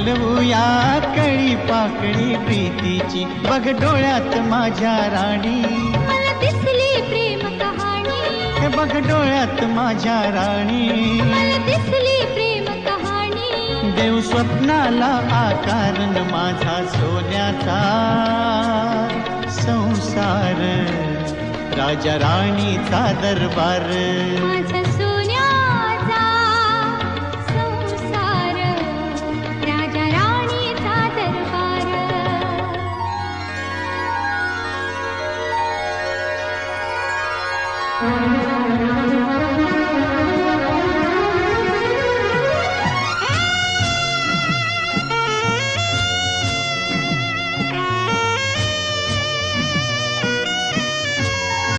बोलवूया कळी पाकळी प्रीतीची, बघ डोळ्यात माझ्या राणी मला दिसली प्रेम कहाणी, बघ डोळ्यात माझ्या राणी मला दिसली प्रेम कहाणी. देव स्वप्नाला आकार न माझा सोन्याचा संसार, राजा राणीचा दरबार. माझा सोन्याचा संसार, राजा राणीचा दरबार. Thank you.